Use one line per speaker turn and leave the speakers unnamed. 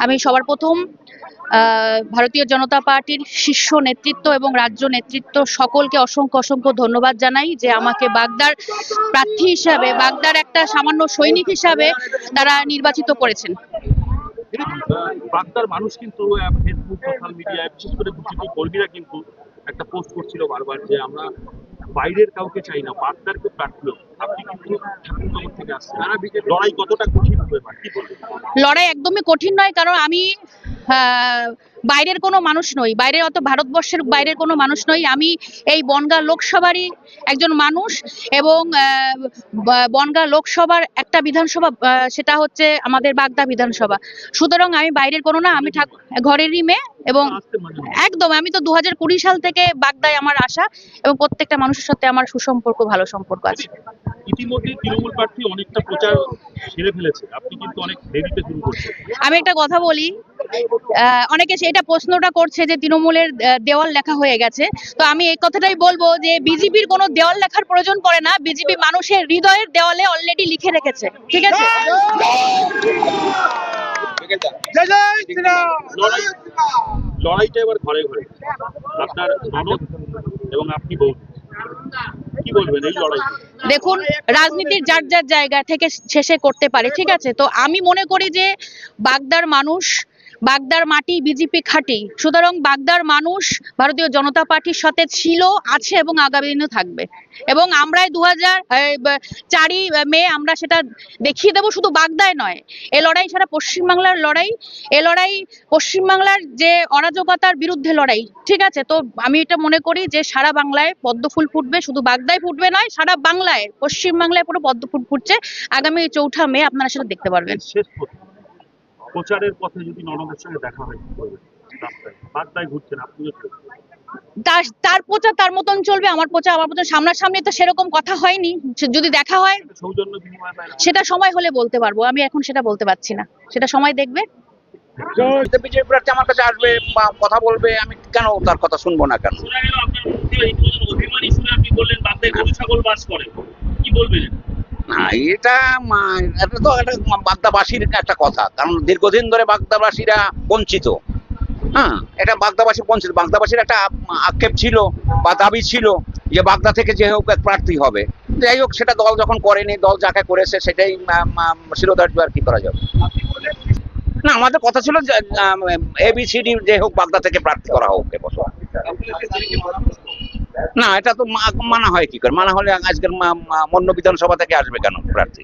আমি সবার প্রথম ভারতীয় জনতা পার্টির শীর্ষ নেতৃত্ব এবং রাজ্য নেতৃত্ব সকলকে অসংখ্য অসংখ্য ধন্যবাদ জানাই যে আমাকে বাগদার প্রার্থী হিসাবে, বাগদার একটা সামান্য সৈনিক হিসাবে তারা নির্বাচিত করেছেন।
বাগদার মানুষ কিন্তু ফেসবুক, সোশ্যাল মিডিয়ায়, বিশেষ করে বিজেপি কর্মীরা কিন্তু একটা পোস্ট করছিল বারবার যে আমরা বাইরের কাউকে চাই না, বাগদারকে প্রার্থী হোক। আপনি কিন্তু ঠাকুরনগর থেকে আসছেন, লড়াই কতটা কঠিন হবে কি বলবেন?
লড়াই একদমই কঠিন নয়, কারণ আমি বাইরের কোনো মানুষ নই, বাইরের অত ভারতবর্ষের বাইরের কোনো মানুষ নই। আমি এই বনগাঁ লোকসভারই একজন মানুষ এবং বনগাঁ লোকসভার একটা বিধানসভা, সেটা হচ্ছে আমাদের বাগদা বিধানসভা। সুতরাং আমি বাইরের কোনো না, আমি ঘরেরই মেয়ে এবং একদম আমি তো 2020 সাল থেকে বাগদায় আমার আসা এবং প্রত্যেকটা মানুষের সাথে আমার সুসম্পর্ক, ভালো সম্পর্ক আছে।
ইতিমধ্যে তৃণমূল প্রার্থী অনেকটা প্রচার সেরে ফেলেছে, আপনি কিন্তু অনেক দেরিতে শুরু করছেন।
আমি একটা কথা বলি, অনেকে সেটা প্রশ্নটা করছে যে তৃণমূলের দেওয়াল লেখা হয়ে গেছে, তো আমি এই কথাটাই বলবো যে বিজেপির কোনো দেওয়াল লেখার প্রয়োজন পড়ে না। বিজেপি মানুষের হৃদয়ের দেওয়ালে অলরেডি লিখে রেখেছে, ঠিক আছে?
লড়াইটা এবার ঘরে ঘরে, আপনার ননদ এবং আপনি বউ, কি বলবেন এই লড়াই?
দেখুন, রাজনীতির যার যার জায়গা থেকে শেষে করতে পারে, ঠিক আছে? তো আমি মনে করি যে বাগদার মানুষ, বাগদার মাটি বিজেপি খাঁটি, সুতরাং বাগদার মানুষ ভারতীয় জনতা পার্টির সাথে ছিল, আছে এবং আগামী দিনেও থাকবে। এবং আমরা 2004 মে আমরা সেটা দেখিয়ে দেবো, শুধু বাগদায় নয়। এ লড়াই সারা পশ্চিমবাংলার লড়াই, এ লড়াই পশ্চিমবাংলার যে অরাজকতার বিরুদ্ধে লড়াই, ঠিক আছে? তো আমি এটা মনে করি যে সারা বাংলায় পদ্ম ফুল ফুটবে, শুধু বাগদায় ফুটবে নয়, সারা বাংলায়, পশ্চিমবাংলায় পুরো পদ্ম ফুল ফুটছে। আগামী 4 মে আপনারা সেটা দেখতে পারবেন।
শেষ প্রচারের পথে যদি ননদের সঙ্গে দেখা হয় কি করবেন? বাগদায় ঘুরছেন আপনি,
তার প্রচার তার মতন চলবে, আমার প্রচার আমার মতন। সামনাসামনি তো সেরকম কথা হয়নি, যদি দেখা হয়
সৌজন্য বিনিময়
সেটা সময় হলে বলতে পারবো, আমি এখন সেটা বলতে পারছি না, সেটা সময় দেখবে।
বিজেপি প্রার্থী আমার কাছে আসবে বা কথা বলবে, আমি কেন তার কথা শুনবো না? কেন না, এটা তো একটা বাগদাবাসীর একটা কথা, কারণ দীর্ঘদিন ধরে বাগদাবাসীরা বঞ্চিত। হ্যাঁ, এটা বাগদাবাসী বঞ্চিত, বাগদাবাসীর একটা আক্ষেপ ছিল বা দাবি ছিল যে বাগদা থেকে যে হোক এক প্রার্থী হবে। যাই হোক, সেটা দল যখন করেনি, দল যাকে করেছে সেটাই শিরোধার্য, আর কি করা যাবে। না, আমাদের কথা ছিল যে ABCD যে হোক বাগদা থেকে প্রার্থী করা হোক এবছর। না, এটা তো মানা হয় কি করে? মানা হলে আজকের অন্য বিধানসভা থেকে আসবে কেন প্রার্থী?